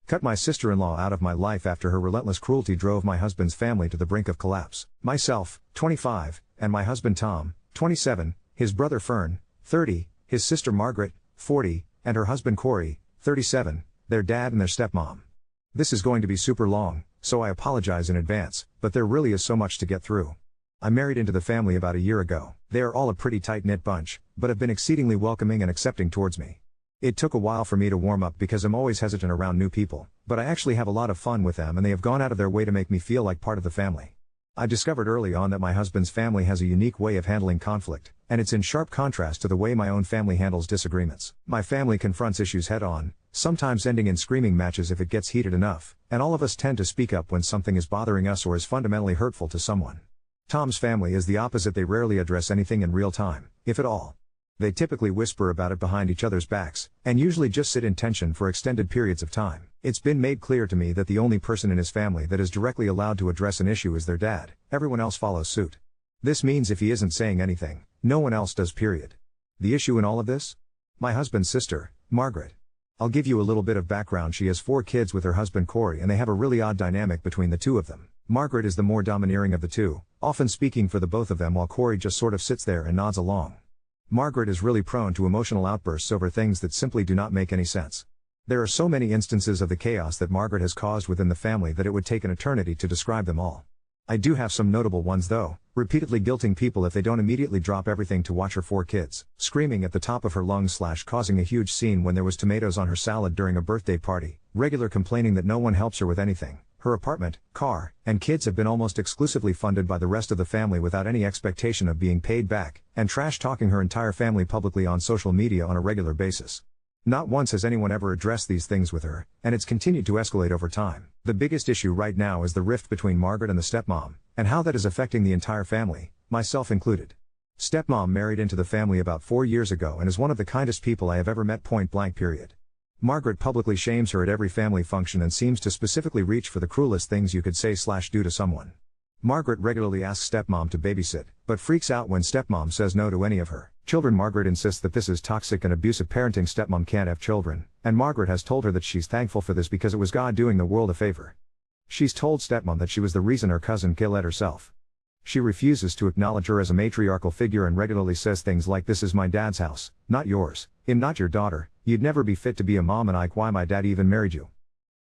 Cut my sister-in-law out of my life after her relentless cruelty drove my husband's family to the brink of collapse. Myself, 25, and my husband Tom, 27, his brother Fern, 30, his sister Margaret, 40, and her husband Corey, 37, their dad and their stepmom. This is going to be super long, so I apologize in advance, but there really is so much to get through. I married into the family about a year ago. They are all a pretty tight-knit bunch, but have been exceedingly welcoming and accepting towards me. It took a while for me to warm up because I'm always hesitant around new people, but I actually have a lot of fun with them and they have gone out of their way to make me feel like part of the family. I discovered early on that my husband's family has a unique way of handling conflict, and it's in sharp contrast to the way my own family handles disagreements. My family confronts issues head-on, sometimes ending in screaming matches if it gets heated enough, and all of us tend to speak up when something is bothering us or is fundamentally hurtful to someone. Tom's family is the opposite. They rarely address anything in real time, if at all. They typically whisper about it behind each other's backs, and usually just sit in tension for extended periods of time. It's been made clear to me that the only person in his family that is directly allowed to address an issue is their dad. Everyone else follows suit. This means if he isn't saying anything, no one else does, period. The issue in all of this? My husband's sister, Margaret. I'll give you a little bit of background. She has 4 kids with her husband Corey and they have a really odd dynamic between the two of them. Margaret is the more domineering of the two, often speaking for the both of them while Corey just sort of sits there and nods along. Margaret is really prone to emotional outbursts over things that simply do not make any sense. There are so many instances of the chaos that Margaret has caused within the family that it would take an eternity to describe them all. I do have some notable ones though, repeatedly guilting people if they don't immediately drop everything to watch her 4 kids, screaming at the top of her lungs / causing a huge scene when there was tomatoes on her salad during a birthday party, regular complaining that no one helps her with anything. Her apartment, car, and kids have been almost exclusively funded by the rest of the family without any expectation of being paid back, and trash-talking her entire family publicly on social media on a regular basis. Not once has anyone ever addressed these things with her, and it's continued to escalate over time. The biggest issue right now is the rift between Margaret and the stepmom, and how that is affecting the entire family, myself included. Stepmom married into the family about 4 years ago and is one of the kindest people I have ever met, point blank period. Margaret publicly shames her at every family function and seems to specifically reach for the cruelest things you could say / do to someone. Margaret regularly asks stepmom to babysit, but freaks out when stepmom says no to any of her children. Margaret insists that this is toxic and abusive parenting. Stepmom can't have children, and Margaret has told her that she's thankful for this because it was God doing the world a favor. She's told stepmom that she was the reason her cousin killed herself. She refuses to acknowledge her as a matriarchal figure and regularly says things like, "This is my dad's house, not yours. I'm not your daughter. You'd never be fit to be a mom, and why my dad even married you."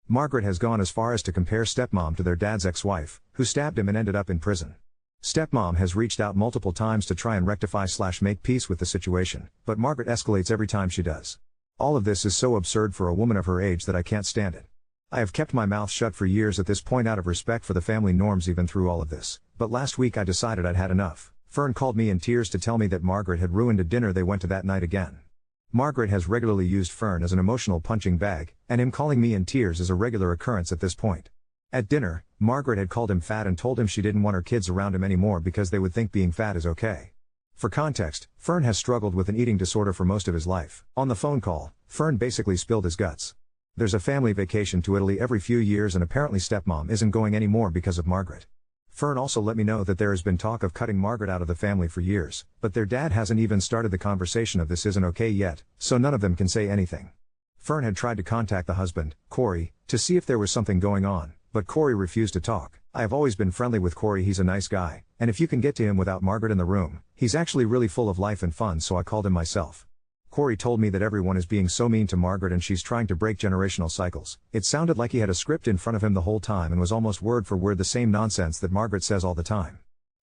Margaret has gone as far as to compare stepmom to their dad's ex-wife, who stabbed him and ended up in prison. Stepmom has reached out multiple times to try and rectify / make peace with the situation, but Margaret escalates every time she does. All of this is so absurd for a woman of her age that I can't stand it. I have kept my mouth shut for years at this point out of respect for the family norms even through all of this, but last week I decided I'd had enough. Fern called me in tears to tell me that Margaret had ruined a dinner they went to that night again. Margaret has regularly used Fern as an emotional punching bag, and him calling me in tears is a regular occurrence at this point. At dinner, Margaret had called him fat and told him she didn't want her kids around him anymore because they would think being fat is okay. For context, Fern has struggled with an eating disorder for most of his life. On the phone call, Fern basically spilled his guts. There's a family vacation to Italy every few years and apparently stepmom isn't going anymore because of Margaret. Fern also let me know that there has been talk of cutting Margaret out of the family for years, but their dad hasn't even started the conversation of this isn't okay yet, so none of them can say anything. Fern had tried to contact the husband, Corey, to see if there was something going on, but Corey refused to talk. I have always been friendly with Corey. He's a nice guy, and if you can get to him without Margaret in the room, he's actually really full of life and fun, so I called him myself. Corey told me that everyone is being so mean to Margaret and she's trying to break generational cycles. It sounded like he had a script in front of him the whole time and was almost word for word the same nonsense that Margaret says all the time.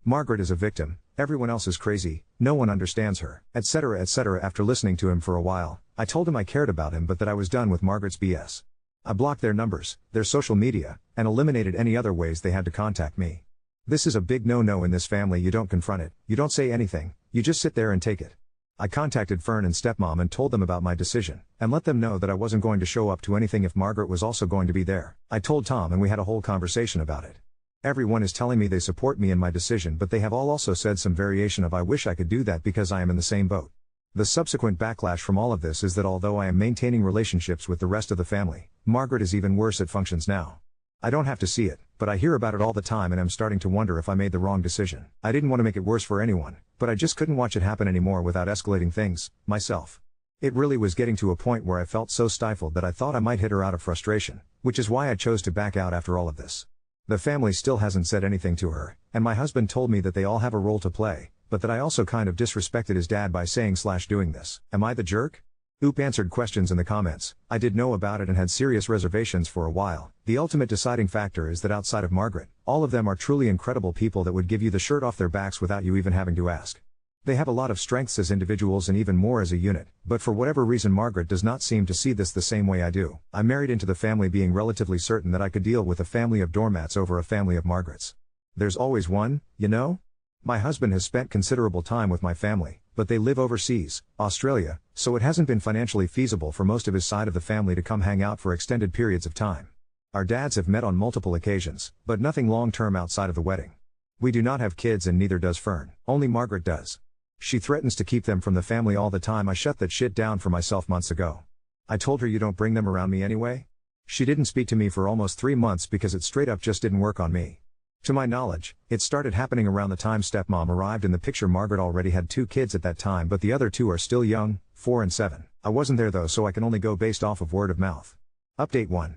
Margaret is a victim, everyone else is crazy, no one understands her, etc. etc. After listening to him for a while, I told him I cared about him but that I was done with Margaret's BS. I blocked their numbers, their social media, and eliminated any other ways they had to contact me. This is a big no-no in this family. You don't confront it, you don't say anything, you just sit there and take it. I contacted Fern and stepmom and told them about my decision, and let them know that I wasn't going to show up to anything if Margaret was also going to be there. I told Tom and we had a whole conversation about it. Everyone is telling me they support me in my decision, but they have all also said some variation of "I wish I could do that because I am in the same boat." The subsequent backlash from all of this is that although I am maintaining relationships with the rest of the family, Margaret is even worse at functions now. I don't have to see it, but I hear about it all the time and I'm starting to wonder if I made the wrong decision. I didn't want to make it worse for anyone, but I just couldn't watch it happen anymore without escalating things, myself. It really was getting to a point where I felt so stifled that I thought I might hit her out of frustration, which is why I chose to back out after all of this. The family still hasn't said anything to her, and my husband told me that they all have a role to play, but that I also kind of disrespected his dad by saying/doing this. Am I the jerk? Oop answered questions in the comments. I did know about it and had serious reservations for a while. The ultimate deciding factor is that outside of Margaret, all of them are truly incredible people that would give you the shirt off their backs without you even having to ask. They have a lot of strengths as individuals and even more as a unit, but for whatever reason Margaret does not seem to see this the same way I do. I married into the family being relatively certain that I could deal with a family of doormats over a family of Margarets. There's always one, you know? My husband has spent considerable time with my family, but they live overseas, Australia, so it hasn't been financially feasible for most of his side of the family to come hang out for extended periods of time. Our dads have met on multiple occasions, but nothing long-term outside of the wedding. We do not have kids and neither does Fern, only Margaret does. She threatens to keep them from the family all the time. I shut that shit down for myself months ago. I told her you don't bring them around me anyway. She didn't speak to me for almost 3 months because it straight up just didn't work on me. To my knowledge, it started happening around the time stepmom arrived in the picture. Margaret already had 2 kids at that time, but the other 2 are still young, 4 and 7. I wasn't there though, so I can only go based off of word of mouth. Update 1.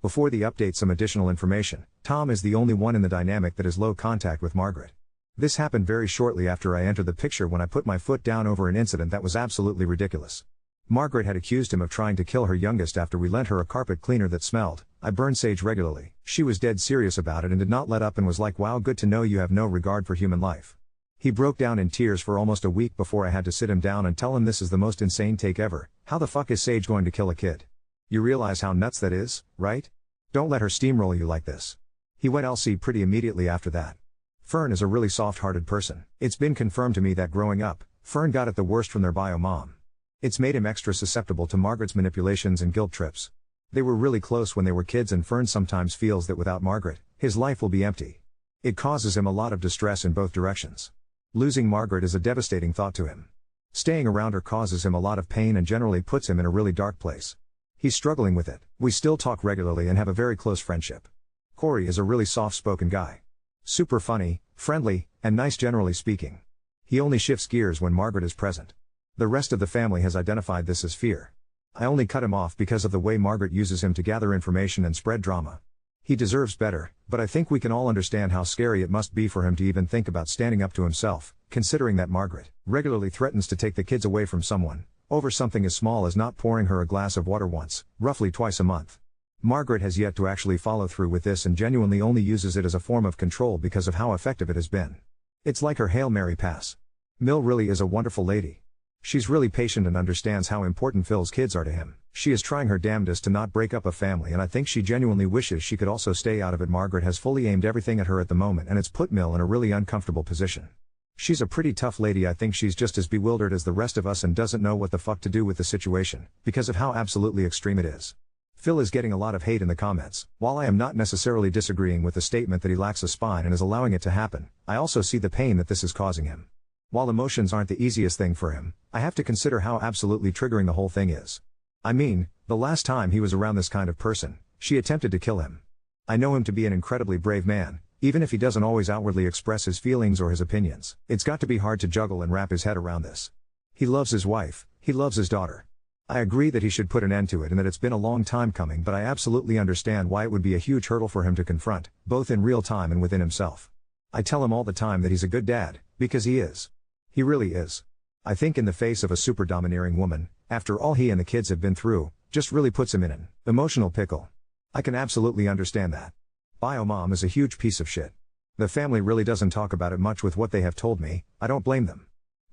Before the update, some additional information. Tom is the only one in the dynamic that is low contact with Margaret. This happened very shortly after I entered the picture when I put my foot down over an incident that was absolutely ridiculous. Margaret had accused him of trying to kill her youngest after we lent her a carpet cleaner that smelled. I burn sage regularly. She was dead serious about it and did not let up and was like, wow, good to know you have no regard for human life. He broke down in tears for almost a week before I had to sit him down and tell him this is the most insane take ever. How the fuck is Sage going to kill a kid? You realize how nuts that is, right? Don't let her steamroll you like this. He went LC pretty immediately after that. Fern is a really soft-hearted person. It's been confirmed to me that growing up, Fern got it the worst from their bio mom. It's made him extra susceptible to Margaret's manipulations and guilt trips. They were really close when they were kids and Fern sometimes feels that without Margaret, his life will be empty. It causes him a lot of distress in both directions. Losing Margaret is a devastating thought to him. Staying around her causes him a lot of pain and generally puts him in a really dark place. He's struggling with it. We still talk regularly and have a very close friendship. Corey is a really soft-spoken guy. Super funny, friendly, and nice generally speaking. He only shifts gears when Margaret is present. The rest of the family has identified this as fear. I only cut him off because of the way Margaret uses him to gather information and spread drama. He deserves better, but I think we can all understand how scary it must be for him to even think about standing up to himself, considering that Margaret regularly threatens to take the kids away from someone, over something as small as not pouring her a glass of water once, roughly twice a month. Margaret has yet to actually follow through with this and genuinely only uses it as a form of control because of how effective it has been. It's like her Hail Mary pass. Mill really is a wonderful lady. She's really patient and understands how important Phil's kids are to him. She is trying her damnedest to not break up a family and I think she genuinely wishes she could also stay out of it. Margaret has fully aimed everything at her at the moment and it's put Mill in a really uncomfortable position. She's a pretty tough lady. I think she's just as bewildered as the rest of us and doesn't know what the fuck to do with the situation, because of how absolutely extreme it is. Phil is getting a lot of hate in the comments. While I am not necessarily disagreeing with the statement that he lacks a spine and is allowing it to happen, I also see the pain that this is causing him. While emotions aren't the easiest thing for him, I have to consider how absolutely triggering the whole thing is. I mean, the last time he was around this kind of person, she attempted to kill him. I know him to be an incredibly brave man, even if he doesn't always outwardly express his feelings or his opinions. It's got to be hard to juggle and wrap his head around this. He loves his wife, he loves his daughter. I agree that he should put an end to it and that it's been a long time coming, but I absolutely understand why it would be a huge hurdle for him to confront, both in real time and within himself. I tell him all the time that he's a good dad, because he is. He really is. I think in the face of a super domineering woman, after all he and the kids have been through, just really puts him in an emotional pickle. I can absolutely understand that. Biomom is a huge piece of shit. The family really doesn't talk about it much with what they have told me. I don't blame them.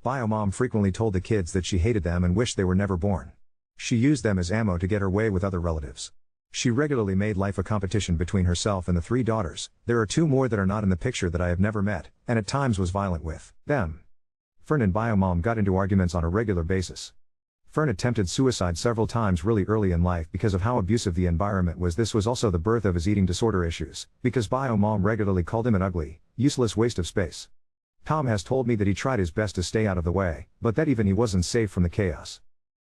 Biomom frequently told the kids that she hated them and wished they were never born. She used them as ammo to get her way with other relatives. She regularly made life a competition between herself and the 3 daughters. There are 2 more that are not in the picture that I have never met, and at times was violent with them. Fern and Biomom got into arguments on a regular basis. Fern attempted suicide several times really early in life because of how abusive the environment was. This was also the birth of his eating disorder issues, because Biomom regularly called him an ugly, useless waste of space. Tom has told me that he tried his best to stay out of the way, but that even he wasn't safe from the chaos.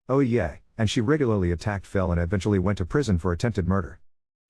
Oh yeah, and she regularly attacked Phil and eventually went to prison for attempted murder.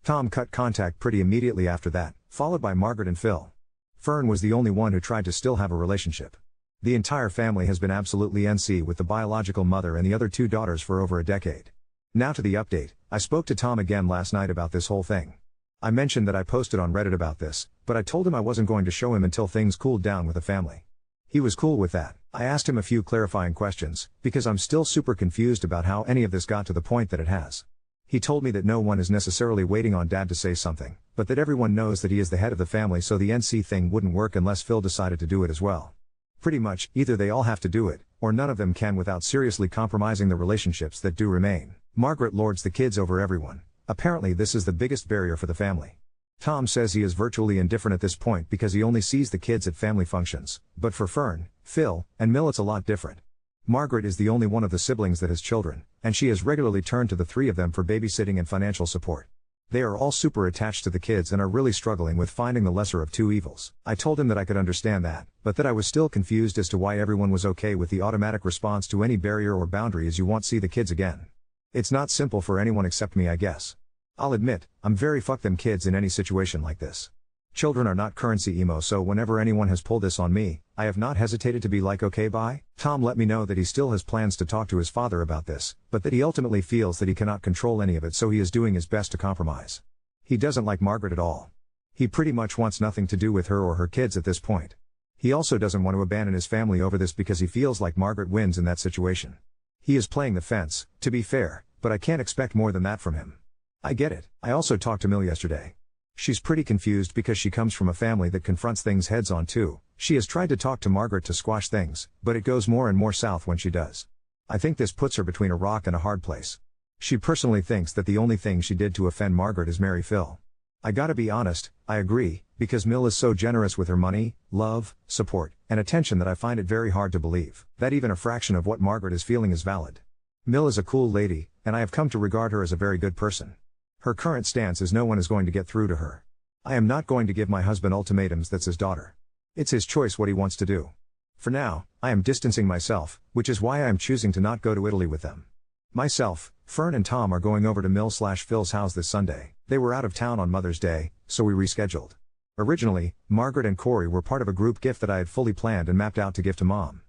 Tom cut contact pretty immediately after that, followed by Margaret and Phil. Fern was the only one who tried to still have a relationship. The entire family has been absolutely NC with the biological mother and the other two daughters for over a decade. Now to the update. I spoke to Tom again last night about this whole thing. I mentioned that I posted on Reddit about this, but I told him I wasn't going to show him until things cooled down with the family. He was cool with that. I asked him a few clarifying questions, because I'm still super confused about how any of this got to the point that it has. He told me that no one is necessarily waiting on Dad to say something, but that everyone knows that he is the head of the family, so the NC thing wouldn't work unless Phil decided to do it as well. Pretty much, either they all have to do it, or none of them can without seriously compromising the relationships that do remain. Margaret lords the kids over everyone. Apparently this is the biggest barrier for the family. Tom says he is virtually indifferent at this point because he only sees the kids at family functions, but for Fern, Phil, and Mill it's a lot different. Margaret is the only one of the siblings that has children, and she has regularly turned to the three of them for babysitting and financial support. They are all super attached to the kids and are really struggling with finding the lesser of two evils. I told him that I could understand that, but that I was still confused as to why everyone was okay with the automatic response to any barrier or boundary as you won't see the kids again. It's not simple for anyone except me, I guess. I'll admit, I'm very fuck them kids in any situation like this. Children are not currency emo, so whenever anyone has pulled this on me, I have not hesitated to be like okay bye. Tom let me know that he still has plans to talk to his father about this, but that he ultimately feels that he cannot control any of it, so he is doing his best to compromise. He doesn't like Margaret at all. He pretty much wants nothing to do with her or her kids at this point. He also doesn't want to abandon his family over this because he feels like Margaret wins in that situation. He is playing the fence, to be fair, but I can't expect more than that from him. I get it. I also talked to Mill yesterday. She's pretty confused because she comes from a family that confronts things heads on too. She has tried to talk to Margaret to squash things, but it goes more and more south when she does. I think this puts her between a rock and a hard place. She personally thinks that the only thing she did to offend Margaret is marry Phil. I gotta be honest, I agree, because Mill is so generous with her money, love, support, and attention that I find it very hard to believe that even a fraction of what Margaret is feeling is valid. Mill is a cool lady, and I have come to regard her as a very good person. Her current stance is no one is going to get through to her. I am not going to give my husband ultimatums, that's his daughter. It's his choice what he wants to do. For now, I am distancing myself, which is why I am choosing to not go to Italy with them. Myself, Fern and Tom are going over to Mill/Phil's house this Sunday. They were out of town on Mother's Day, so we rescheduled. Originally, Margaret and Corey were part of a group gift that I had fully planned and mapped out to give to Mom.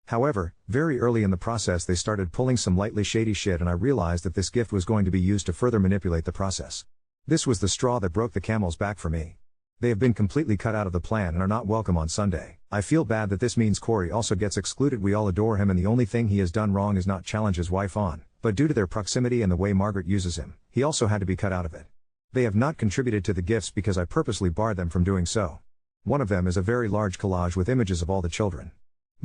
However, very early in the process they started pulling some lightly shady shit, and I realized that this gift was going to be used to further manipulate the process. This was the straw that broke the camel's back for me. They have been completely cut out of the plan and are not welcome on Sunday. I feel bad that this means Corey also gets excluded. We all adore him and the only thing he has done wrong is not challenge his wife on, but due to their proximity and the way Margaret uses him, he also had to be cut out of it. They have not contributed to the gifts because I purposely barred them from doing so. One of them is a very large collage with images of all the children.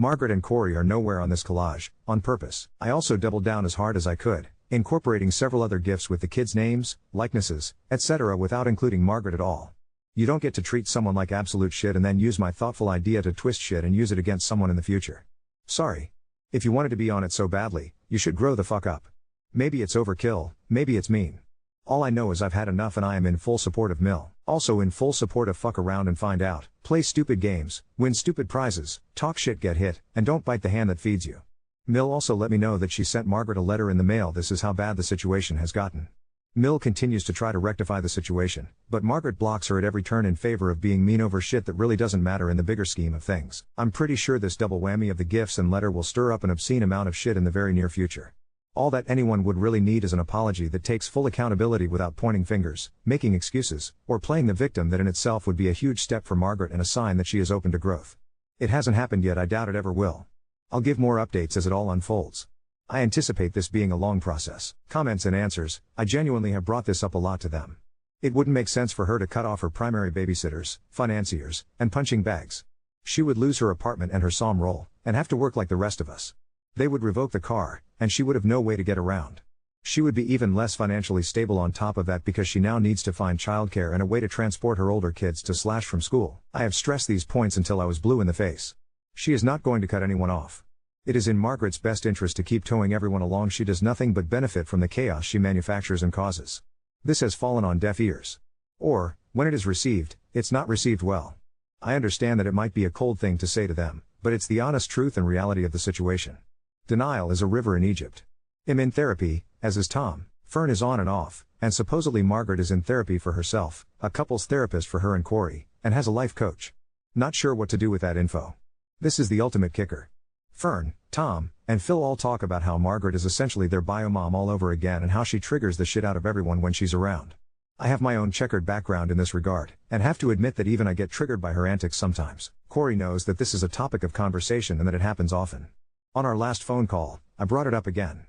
Margaret and Corey are nowhere on this collage, on purpose. I also doubled down as hard as I could, incorporating several other gifts with the kids' names, likenesses, etc. without including Margaret at all. You don't get to treat someone like absolute shit and then use my thoughtful idea to twist shit and use it against someone in the future. Sorry. If you wanted to be on it so badly, you should grow the fuck up. Maybe it's overkill, maybe it's mean. All I know is I've had enough and I am in full support of Mill. Also in full support of fuck around and find out, play stupid games, win stupid prizes, talk shit, get hit, and don't bite the hand that feeds you. Mill also let me know that she sent Margaret a letter in the mail. This is how bad the situation has gotten. Mill continues to try to rectify the situation, but Margaret blocks her at every turn in favor of being mean over shit that really doesn't matter in the bigger scheme of things. I'm pretty sure this double whammy of the gifts and letter will stir up an obscene amount of shit in the very near future. All that anyone would really need is an apology that takes full accountability without pointing fingers, making excuses, or playing the victim. That in itself would be a huge step for Margaret and a sign that she is open to growth. It hasn't happened yet, I doubt it ever will. I'll give more updates as it all unfolds. I anticipate this being a long process. Comments and answers, I genuinely have brought this up a lot to them. It wouldn't make sense for her to cut off her primary babysitters, financiers, and punching bags. She would lose her apartment and her SOM roll, and have to work like the rest of us. They would revoke the car, and she would have no way to get around. She would be even less financially stable on top of that because she now needs to find childcare and a way to transport her older kids to/ from school. I have stressed these points until I was blue in the face. She is not going to cut anyone off. It is in Margaret's best interest to keep towing everyone along. She does nothing but benefit from the chaos she manufactures and causes. This has fallen on deaf ears. Or, when it is received, it's not received well. I understand that it might be a cold thing to say to them, but it's the honest truth and reality of the situation. Denial is a river in Egypt. I'm in therapy, as is Tom. Fern is on and off, and supposedly Margaret is in therapy for herself, a couples therapist for her and Corey, and has a life coach. Not sure what to do with that info. This is the ultimate kicker. Fern, Tom, and Phil all talk about how Margaret is essentially their bio-mom all over again and how she triggers the shit out of everyone when she's around. I have my own checkered background in this regard, and have to admit that even I get triggered by her antics sometimes. Corey knows that this is a topic of conversation and that it happens often. On our last phone call, I brought it up again.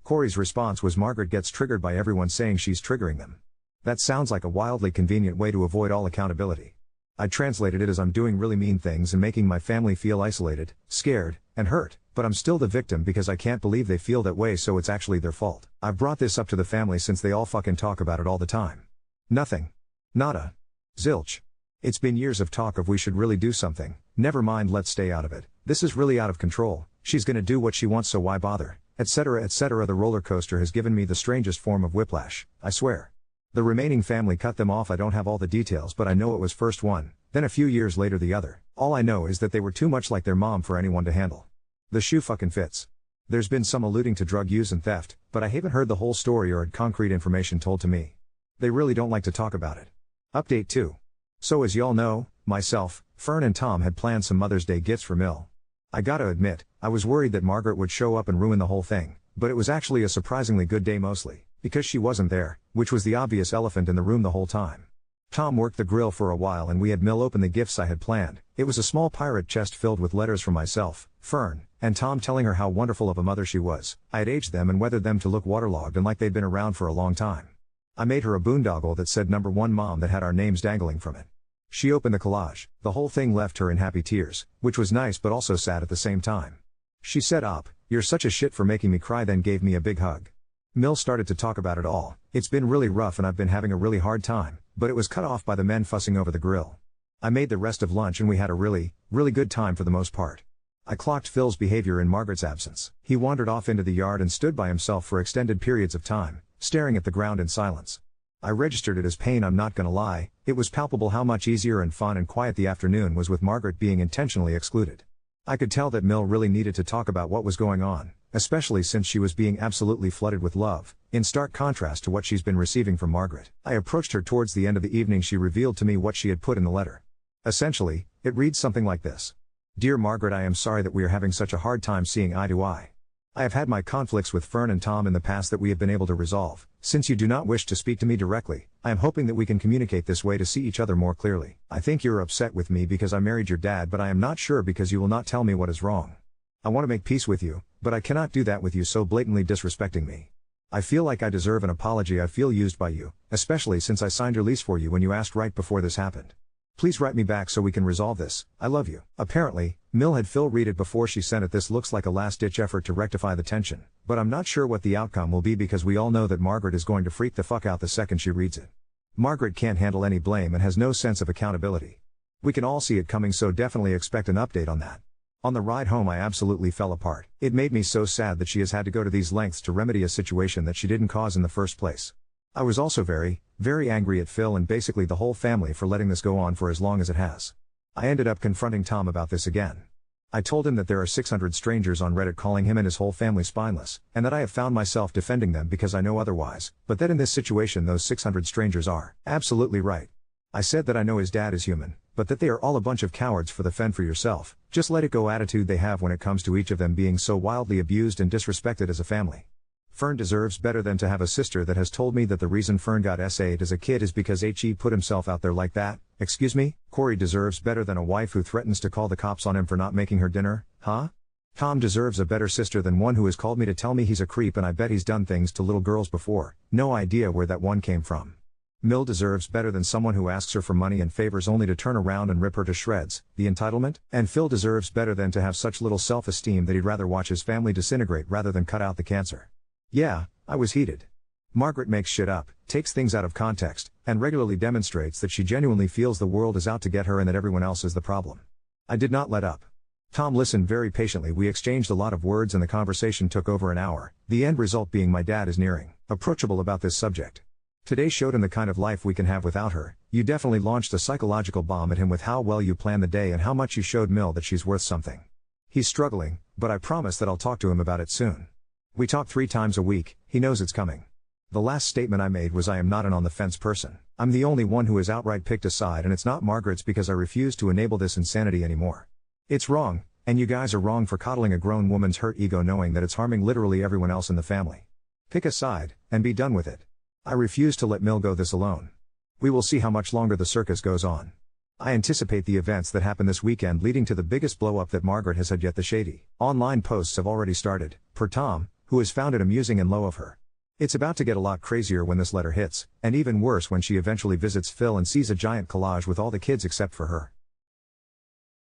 Corey's response was Margaret gets triggered by everyone saying she's triggering them. That sounds like a wildly convenient way to avoid all accountability. I translated it as I'm doing really mean things and making my family feel isolated, scared, and hurt, but I'm still the victim because I can't believe they feel that way, so it's actually their fault. I've brought this up to the family since they all fucking talk about it all the time. Nothing. Nada. Zilch. It's been years of talk of we should really do something, never mind let's stay out of it, this is really out of control, she's gonna do what she wants so why bother, etc. etc. The roller coaster has given me the strangest form of whiplash, I swear. The remaining family cut them off. I don't have all the details, but I know it was first one, then a few years later the other. All I know is that they were too much like their mom for anyone to handle. The shoe fucking fits. There's been some alluding to drug use and theft, but I haven't heard the whole story or had concrete information told to me. They really don't like to talk about it. Update 2. So as y'all know, myself, Fern and Tom had planned some Mother's Day gifts for Mill. I gotta admit, I was worried that Margaret would show up and ruin the whole thing, but it was actually a surprisingly good day mostly, because she wasn't there, which was the obvious elephant in the room the whole time. Tom worked the grill for a while and we had Mill open the gifts I had planned. It was a small pirate chest filled with letters from myself, Fern, and Tom telling her how wonderful of a mother she was. I had aged them and weathered them to look waterlogged and like they'd been around for a long time. I made her a boondoggle that said number 1 mom that had our names dangling from it. She opened the collage. The whole thing left her in happy tears, which was nice but also sad at the same time. She said you're such a shit for making me cry, then gave me a big hug. Mill started to talk about it all. It's been really rough and I've been having a really hard time, but it was cut off by the men fussing over the grill. I made the rest of lunch and we had a really good time for the most part. I clocked Phil's behavior in Margaret's absence. He wandered off into the yard and stood by himself for extended periods of time, staring at the ground in silence. I registered it as pain, I'm not gonna lie. It was palpable how much easier and fun and quiet the afternoon was with Margaret being intentionally excluded. I could tell that Mill really needed to talk about what was going on, especially since she was being absolutely flooded with love, in stark contrast to what she's been receiving from Margaret. I approached her towards the end of the evening. She revealed to me what she had put in the letter. Essentially, it reads something like this. Dear Margaret, I am sorry that we are having such a hard time seeing eye to eye. I have had my conflicts with Fern and Tom in the past that we have been able to resolve. Since you do not wish to speak to me directly, I am hoping that we can communicate this way to see each other more clearly. I think you're upset with me because I married your dad, but I am not sure because you will not tell me what is wrong. I want to make peace with you, but I cannot do that with you so blatantly disrespecting me. I feel like I deserve an apology. I feel used by you, especially since I signed your lease for you when you asked right before this happened. Please write me back so we can resolve this. I love you. Apparently, Mill had Phil read it before she sent it. This looks like a last-ditch effort to rectify the tension, but I'm not sure what the outcome will be because we all know that Margaret is going to freak the fuck out the second she reads it. Margaret can't handle any blame and has no sense of accountability. We can all see it coming, so definitely expect an update on that. On the ride home I absolutely fell apart. It made me so sad that she has had to go to these lengths to remedy a situation that she didn't cause in the first place. I was also very angry at Phil and basically the whole family for letting this go on for as long as it has. I ended up confronting Tom about this again. I told him that there are 600 strangers on Reddit calling him and his whole family spineless, and that I have found myself defending them because I know otherwise, but that in this situation those 600 strangers are absolutely right. I said that I know his dad is human, but that they are all a bunch of cowards for the fend for yourself, just let it go attitude they have when it comes to each of them being so wildly abused and disrespected as a family. Fern deserves better than to have a sister that has told me that the reason Fern got SA'd as a kid is because he put himself out there like that. Excuse me? Corey deserves better than a wife who threatens to call the cops on him for not making her dinner, huh? Tom deserves a better sister than one who has called me to tell me he's a creep, and I bet he's done things to little girls before, no idea where that one came from. Mill deserves better than someone who asks her for money and favors only to turn around and rip her to shreds, the entitlement. And Phil deserves better than to have such little self-esteem that he'd rather watch his family disintegrate rather than cut out the cancer. Yeah, I was heated. Margaret makes shit up, takes things out of context, and regularly demonstrates that she genuinely feels the world is out to get her and that everyone else is the problem. I did not let up. Tom listened very patiently. We exchanged a lot of words and the conversation took over an hour, the end result being my dad is nearing approachable about this subject. Today showed him the kind of life we can have without her. You definitely launched a psychological bomb at him with how well you planned the day and how much you showed Mill that she's worth something. He's struggling, but I promise that I'll talk to him about it soon. We talk 3 times a week, he knows it's coming. The last statement I made was I am not an on-the-fence person. I'm the only one who has outright picked a side, and it's not Margaret's because I refuse to enable this insanity anymore. It's wrong, And you guys are wrong for coddling a grown woman's hurt ego knowing that it's harming literally everyone else in the family. Pick a side, and be done with it. I refuse to let Mill go this alone. We will see how much longer the circus goes on. I anticipate the events that happen this weekend leading to the biggest blow-up that Margaret has had yet. The shady online posts have already started, per Tom, who has found it amusing and low of her. It's about to get a lot crazier when this letter hits, and even worse when she eventually visits Phil and sees a giant collage with all the kids except for her.